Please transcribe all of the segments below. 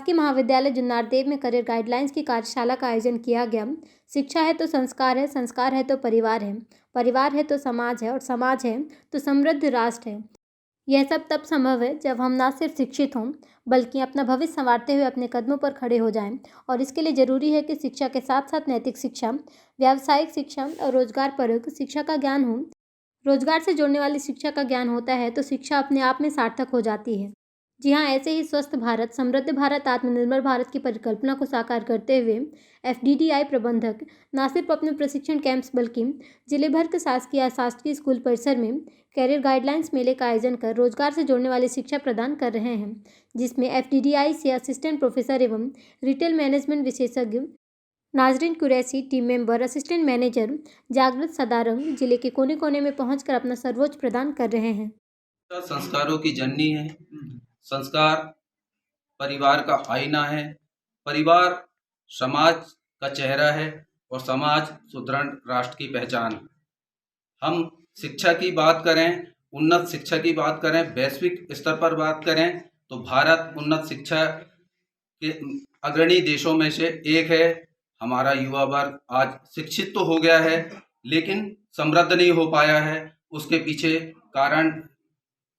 शासकीय महाविद्यालय जुन्नारदेव में करियर गाइडलाइंस की कार्यशाला का आयोजन किया गया। शिक्षा है तो संस्कार है, संस्कार है तो परिवार है, परिवार है तो समाज है और समाज है तो समृद्ध राष्ट्र है। यह सब तब संभव है जब हम ना सिर्फ शिक्षित हों बल्कि अपना भविष्य संवारते हुए अपने कदमों पर खड़े हो जाएं। और इसके लिए जरूरी है कि शिक्षा के साथ साथ नैतिक शिक्षा, व्यावसायिक शिक्षा और रोजगार परक शिक्षा का ज्ञान हो। रोजगार से जोड़ने वाली शिक्षा का ज्ञान होता है तो शिक्षा अपने आप में सार्थक हो जाती है। जी हाँ, ऐसे ही स्वस्थ भारत, समृद्ध भारत, आत्मनिर्भर भारत की परिकल्पना को साकार करते हुए एफडीडीआई प्रबंधक न सिर्फ अपने प्रशिक्षण कैंप्स बल्कि जिले भर के शासकीय स्कूल परिसर में कैरियर गाइडलाइंस मेले का आयोजन कर रोजगार से जोड़ने वाली शिक्षा प्रदान कर रहे हैं, जिसमें एफडीडीआई से असिस्टेंट प्रोफेसर एवं रिटेल मैनेजमेंट विशेषज्ञ नाजरीन Qureshi, team member, assistant manager जागृत सदारंग जिले के कोने कोने में पहुंचकर अपना सर्वोच्च प्रदान कर रहे हैं। संस्कारों की जननी है। संस्कार परिवार का आईना है। परिवार समाज का चेहरा है और समाज सुदृढ़ राष्ट्र की पहचान। हम शिक्षा की बात करें, उन्नत शिक्षा की बात करें, वैश्विक स्तर पर बात करें तो भारत उन्नत शिक्षा के अग्रणी देशों में से एक है। हमारा युवा वर्ग आज शिक्षित तो हो गया है लेकिन समृद्ध नहीं हो पाया है। उसके पीछे कारण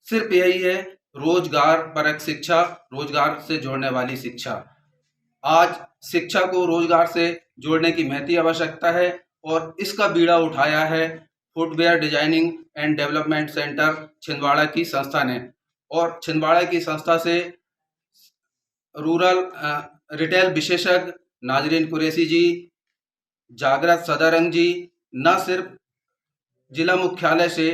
सिर्फ यही है, रोजगार परक शिक्षा, रोजगार से जोड़ने वाली शिक्षा। आज शिक्षा को रोजगार से जोड़ने की महती आवश्यकता है और इसका बीड़ा उठाया है footwear designing and development centre Chhindwara की संस्था ने। और छिंदवाड़ा की संस्था से रूरल रिटेल विशेषज्ञ नाजरीन कुरैशी जी, जागृत सदारंग जी न सिर्फ जिला मुख्यालय से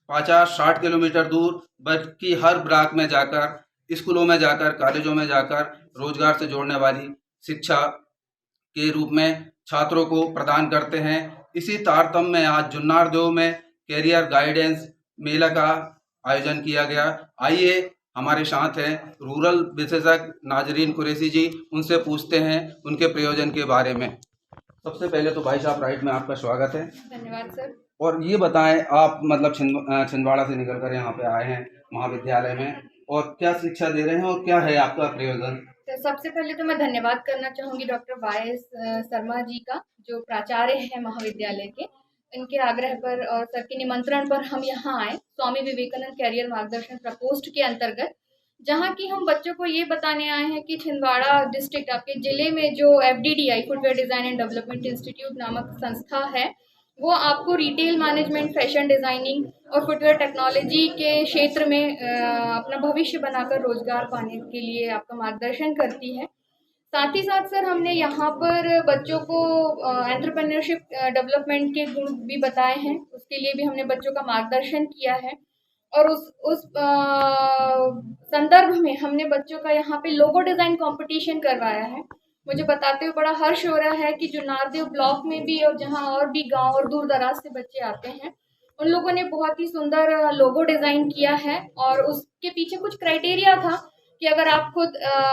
50-60 किलोमीटर दूर बल्कि हर ब्लॉक में जाकर, स्कूलों में जाकर, कॉलेजों में जाकर रोजगार से जोड़ने वाली शिक्षा के रूप में छात्रों को प्रदान करते हैं। इसी तारतम्य में आज जुन्नारदेव में कैरियर गाइडेंस मेला का आयोजन किया गया। आइए हमारे साथ हैं रूरल विशेषज्ञ नाजरीन कुरैशी जी, उनसे पूछते हैं उनके प्रयोजन के बारे में। सबसे पहले तो भाई साहब राइट में आपका स्वागत है। धन्यवाद सर। और ये बताएं, आप मतलब छिंदवाड़ा से निकलकर यहाँ पे आए हैं महाविद्यालय में, और क्या शिक्षा दे रहे हैं और क्या है आपका प्रयोजन? तो सबसे पहले तो मैं धन्यवाद करना चाहूँगी डॉक्टर वाई शर्मा जी का, जो प्राचार्य हैं महाविद्यालय के। इनके आग्रह पर और सर के निमंत्रण पर हम यहाँ आए स्वामी विवेकानंद कैरियर मार्गदर्शन प्रकोष्ठ के अंतर्गत, जहाँ की हम बच्चों को ये बताने आए हैं कि छिंदवाड़ा डिस्ट्रिक्ट आपके ज़िले में जो FDDI footwear design and development institute नामक संस्था है, वो आपको रिटेल मैनेजमेंट, फैशन डिज़ाइनिंग और फुटवेयर टेक्नोलॉजी के क्षेत्र में अपना भविष्य बनाकर रोजगार पाने के लिए आपका मार्गदर्शन करती है। साथ ही साथ सर हमने यहाँ पर बच्चों को एंटरप्रेन्योरशिप डेवलपमेंट के गुण भी बताए हैं, उसके लिए भी हमने बच्चों का मार्गदर्शन किया है। और उस संदर्भ में हमने बच्चों का यहाँ पे लोगो डिज़ाइन कंपटीशन करवाया है। मुझे बताते हुए बड़ा हर्ष हो रहा है कि जुन्नारदेव ब्लॉक में भी और जहाँ और भी गांव और दूर दराज से बच्चे आते हैं, उन लोगों ने बहुत ही सुंदर लोगो डिज़ाइन किया है। और उसके पीछे कुछ क्राइटेरिया था कि अगर आप खुद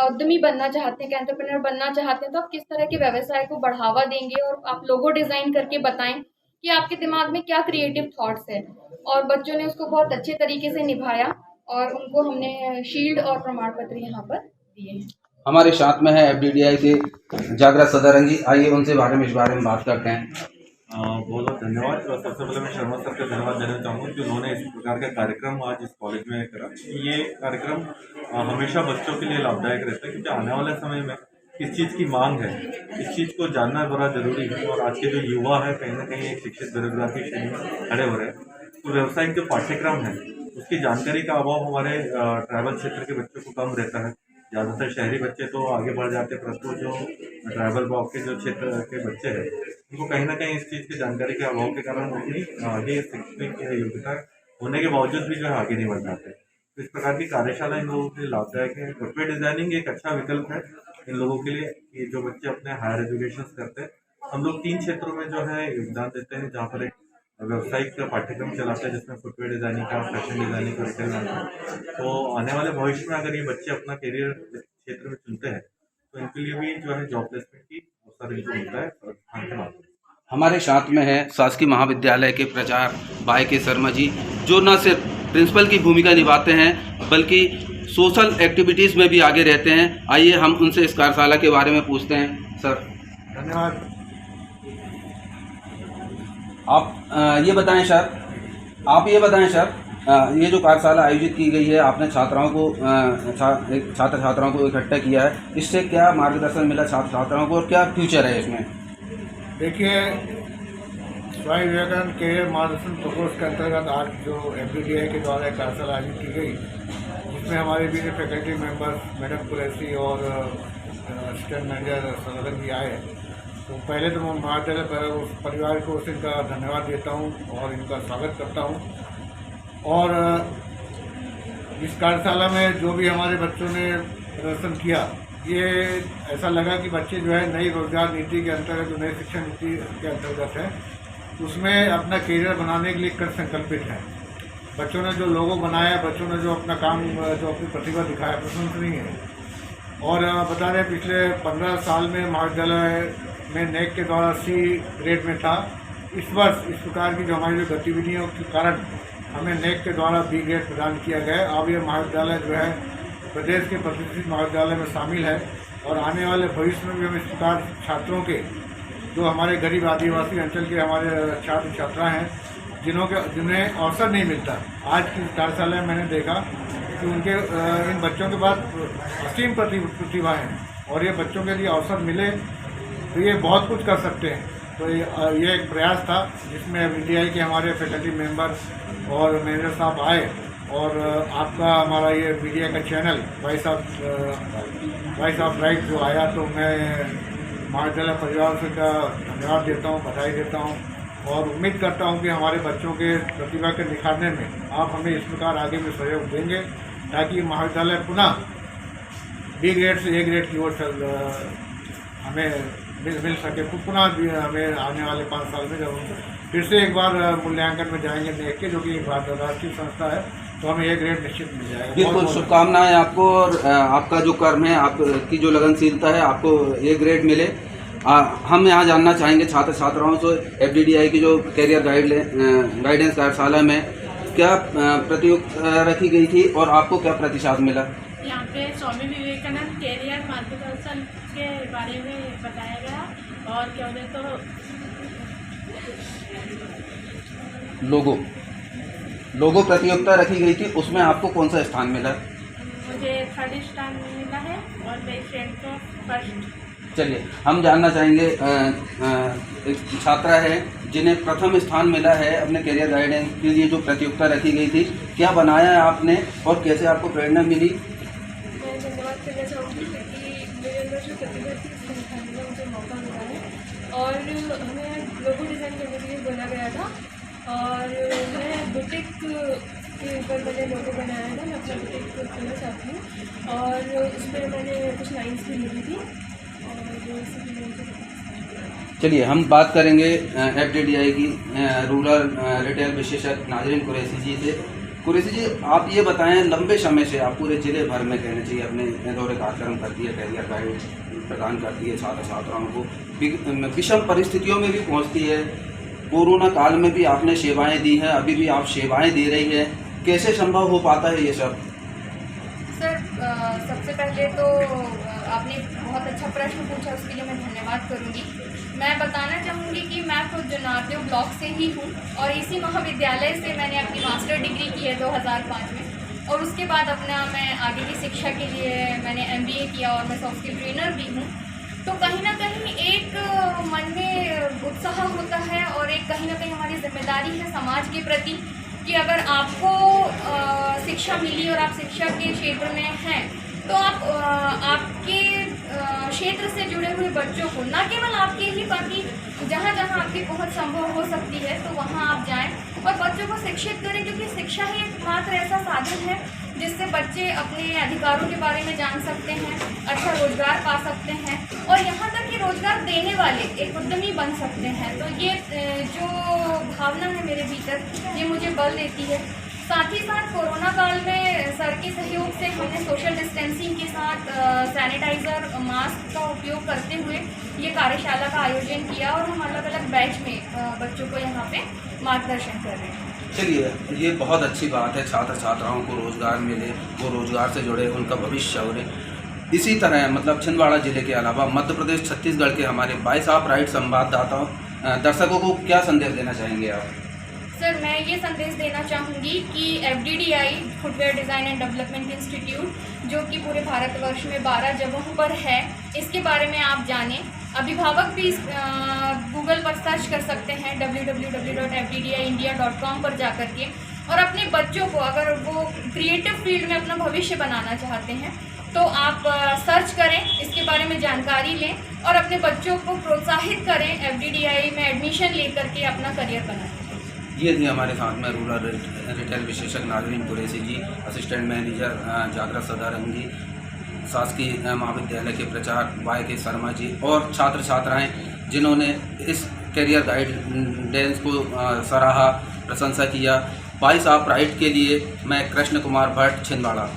उद्यमी बनना चाहते हैं, एंटरप्रेन्योर बनना चाहते हैं, तो आप किस तरह के व्यवसाय को बढ़ावा देंगे और आप लोगो डिज़ाइन करके बताएं कि आपके दिमाग में क्या क्रिएटिव थॉट्स है। और बच्चों ने उसको बहुत अच्छे तरीके से निभाया और उनको हमने शील्ड और प्रमाण पत्र यहाँ पर दिए हैं। हमारे साथ में है एफडीडीआई के जागृत सदारंग जी, आइए उनसे इस बारे में बात करते हैं। बहुत बहुत धन्यवाद। सबसे पहले मैं शर्मा सर का धन्यवाद देना चाहूँगा कि उन्होंने इस प्रकार का कार्यक्रम आज इस कॉलेज में करा। ये कार्यक्रम हमेशा बच्चों के लिए लाभदायक रहता है, क्योंकि आने वाले समय में किस चीज़ की मांग है, इस चीज़ को जानना बड़ा ज़रूरी है। और आज के जो युवा है कहीं ना कहीं एक शिक्षित बेरोजगार की श्रेणी में खड़े हो रहे हैं, तो व्यावसायिक जो पाठ्यक्रम है उसकी जानकारी का अभाव हमारे ट्राइबल क्षेत्र के बच्चों को कम रहता है। ज़्यादातर शहरी बच्चे तो आगे बढ़ जाते हैं, परंतु जो ट्राइबल ब्लॉक के जो क्षेत्र के बच्चे हैं उनको कहीं ना कहीं इस चीज़ की जानकारी के अभाव के कारण अपनी आगे शैक्षणिक योग्यता होने के बावजूद भी जो है आगे नहीं बढ़ पाते। तो इस प्रकार की कार्यशाला इन लोगों के लिए लाभदायक है। फुटवेयर डिज़ाइनिंग एक अच्छा विकल्प है इन लोगों के लिए कि जो बच्चे अपने हायर एजुकेशन करते हैं। हम लोग 3 क्षेत्रों में जो है योगदान देते हैं, जहाँ पर एक व्यावसायिक पाठ्यक्रम चलाते हैं जिसमें फुटवेयर डिज़ाइनिंग का, फैशन डिज़ाइनिंग का, रिटेल मैनेजमेंट। तो आने वाले भविष्य में अगर ये बच्चे अपना करियर क्षेत्र में चुनते हैं तो इनके लिए भी जो है जॉब प्लेसमेंट की अवसर इनको मिलता है। हमारे साथ में है शासकीय महाविद्यालय के प्राचार्य वाई के शर्मा जी, जो न सिर्फ प्रिंसिपल की भूमिका निभाते हैं बल्कि सोशल एक्टिविटीज़ में भी आगे रहते हैं। आइए हम उनसे इस कार्यशाला के बारे में पूछते हैं। सर, धन्यवाद। आप ये बताएं सर, ये जो कार्यशाला आयोजित की गई है, आपने छात्राओं को छात्र छात्राओं को इकट्ठा किया है, इससे क्या मार्गदर्शन मिला छात्र छात्राओं को और क्या फ्यूचर है इसमें? देखिए, स्वामी विवेकानंद कैरियर मार्गदर्शन प्रकोष्ठ के अंतर्गत आज जो FDDI के द्वारा एक कार्यशाला आयोजित की गई, जिसमें हमारे भी फैकल्टी मेंबर्स मैडम कुरैशी और असिस्टेंट मैनेजर सदन भी आए। तो पहले तो मैं महाविद्यालय परिवार को इनका धन्यवाद देता हूँ और इनका स्वागत करता हूँ। और इस कार्यशाला में जो भी हमारे बच्चों ने प्रदर्शन किया, ये ऐसा लगा कि बच्चे जो है नई रोजगार नीति के अंतर्गत, जो नई शिक्षा नीति के अंतर्गत है, उसमें अपना करियर बनाने के लिए कृत संकल्पित है। बच्चों ने जो लोगो बनाया, बच्चों ने जो अपना काम, जो अपनी प्रतिभा दिखाया, प्रशंसनीय है। और बता दें, पिछले 15 साल में महाविद्यालय में NAAC के द्वारा C ग्रेड में था। इस वर्ष इस प्रकार की जो हमारी गतिविधियों के कारण हमें NAAC के द्वारा B ग्रेड प्रदान किया गया। अब ये महाविद्यालय जो है प्रदेश के प्रतिष्ठित महाविद्यालय में शामिल है और आने वाले भविष्य में भी हम इस प्रकार छात्रों के, जो हमारे गरीब आदिवासी अंचल के हमारे छात्र छात्रा हैं, जिन्हें अवसर नहीं मिलता, आज की कार्यशाला में मैंने देखा कि उनके इन बच्चों के पास असीम प्रतिभा है और ये बच्चों के लिए अवसर मिले तो ये बहुत कुछ कर सकते हैं। तो ये एक प्रयास था जिसमें FDDI के हमारे फैकल्टी मेंबर और मैनेजर साहब आए और आपका हमारा ये मीडिया का चैनल वॉइस ऑफ राइट जो आया, तो मैं महाविद्यालय परिवार से का धन्यवाद देता हूँ, बधाई देता हूँ और उम्मीद करता हूँ कि हमारे बच्चों के प्रतिभा के निखारने में आप हमें इस प्रकार आगे भी सहयोग देंगे, ताकि महाविद्यालय पुनः B ग्रेड से A ग्रेड की ओर हमें मिल सके। पुनः हमें आने वाले 5 साल में जब हम फिर से एक बार मूल्यांकन में जाएंगे देख के, जो कि राष्ट्रीय संस्था है, तो हमें A ग्रेड निश्चित मिल जाएगा। बिल्कुल, शुभकामनाएं आपको और आपका जो कर्म है, आपकी जो लगनशीलता है, आपको A ग्रेड मिले। हम यहाँ जानना चाहेंगे छात्र छात्राओं से, FDDI की जो कैरियर गाइडेंस कार्यशाला में क्या प्रतियोगिता रखी गई थी और आपको क्या प्रतिसाद मिला? यहाँ पे स्वामी विवेकानंद कैरियर मार्गदर्शन के बारे में बताया गया और क्या बोले तो लोगो प्रतियोगिता रखी गई थी, उसमें आपको कौन सा स्थान मिला? मुझे 3rd स्थान मिला है और मेरी फ्रेंड को 1st। चलिए, हम जानना चाहेंगे, एक छात्रा है जिन्हें प्रथम स्थान मिला है अपने कैरियर गाइडेंस के लिए जो प्रतियोगिता रखी गई थी, क्या बनाया है आपने और कैसे आपको प्रेरणा मिली? मैं धन्यवाद करना चाहूँगी क्योंकि मेरे अंदर जो प्रतिभा थी उसको दिखाने का मुझे मौका मिला है और हमें लोगो डिज़ाइन करने के लिए बोला गया था और मैं बुटीक के ऊपर मैंने लोगो बनाया था। मैं अपना बुटीक खोलना चाहती हूँ और उसमें मैंने कुछ लाइन्स भी लिखी थी और चलिए, हम बात करेंगे FDDI की रूरल रिटेल विशेषज्ञ नाजरीन कुरैशी जी से। कुरैशी जी, आप ये बताएं, लंबे समय से आप पूरे जिले भर में कहना चाहिए अपने दौरे कार्यक्रम करती है, कैरियर गाइड प्रदान करती है छात्र छात्राओं को, विषम परिस्थितियों में भी पहुंचती है। कोरोना काल में भी आपने सेवाएं दी हैं, अभी भी आप सेवाएं दे रही हैं, कैसे संभव हो पाता है ये सब? सर, सबसे पहले तो आपने बहुत अच्छा प्रश्न पूछा, उसके लिए मैं धन्यवाद करूंगी। मैं बताना चाहूँगी कि मैं खुद जनादेव ब्लॉक से ही हूँ और इसी महाविद्यालय से मैंने अपनी मास्टर डिग्री की है 2005 में और उसके बाद मैं आगे की शिक्षा के लिए मैंने MBA किया और मैं सॉफ्ट स्किल ट्रेनर भी हूँ। तो कहीं ना कहीं एक मन में उत्साह होता है और एक कहीं ना कहीं हमारी जिम्मेदारी है समाज के प्रति कि अगर आपको शिक्षा मिली और आप शिक्षा के क्षेत्र में हैं तो आप आपके क्षेत्र से जुड़े हुए बच्चों को, न केवल आपके ही, बाकी जहाँ जहाँ आपकी पहुँच संभव हो सकती है तो वहाँ आप जाएं और बच्चों को शिक्षित करें, क्योंकि शिक्षा ही एकमात्र ऐसा साधन है जिससे बच्चे अपने अधिकारों के बारे में जान सकते हैं, अच्छा रोजगार पा सकते हैं और यहाँ तक कि रोजगार देने वाले एक उद्यमी बन सकते हैं। तो ये जो भावना है मेरे भीतर, ये मुझे बल देती है। साथ ही साथ कोरोना काल में सर के सहयोग से हमने सोशल डिस्टेंसिंग के साथ सैनिटाइज़र, मास्क का उपयोग करते हुए ये कार्यशाला का आयोजन किया और हम अलग अलग बैच में बच्चों को यहाँ पे मार्गदर्शन कर रहे हैं। चलिए, ये बहुत अच्छी बात है, छात्र छात्राओं को रोज़गार मिले, वो रोज़गार से जुड़े, उनका भविष्य उड़े। इसी तरह मतलब छिंदवाड़ा ज़िले के अलावा मध्य प्रदेश छत्तीसगढ़ के हमारे बाइस ऑफ राइट संवाददाताओं दर्शकों को क्या संदेश देना चाहेंगे आप? सर, मैं ये संदेश देना चाहूँगी कि FDDI footwear design and development institute, जो कि पूरे भारतवर्ष में 12 जगहों पर है, इसके बारे में आप जानें। अभिभावक भी गूगल पर सर्च कर सकते हैं www.fddiindia.com पर जाकर के, और अपने बच्चों को, अगर वो क्रिएटिव फील्ड में अपना भविष्य बनाना चाहते हैं तो आप सर्च करें, इसके बारे में जानकारी लें और अपने बच्चों को प्रोत्साहित करें FDDI में एडमिशन लेकर के अपना करियर बनाएं। ये थी हमारे साथ में रूरल रिटेल विशेषज्ञ नाजरीन कुरैशी जी, असिस्टेंट मैनेजर जागरा सदारंगी, शासकीय महाविद्यालय के प्राचार्य YK शर्मा जी, और छात्र छात्राएं जिन्होंने इस करियर गाइडेंस को सराहा, प्रशंसा किया। 22 ऑफ राइट के लिए मैं कृष्ण कुमार भट्ट, छिंदवाड़ा।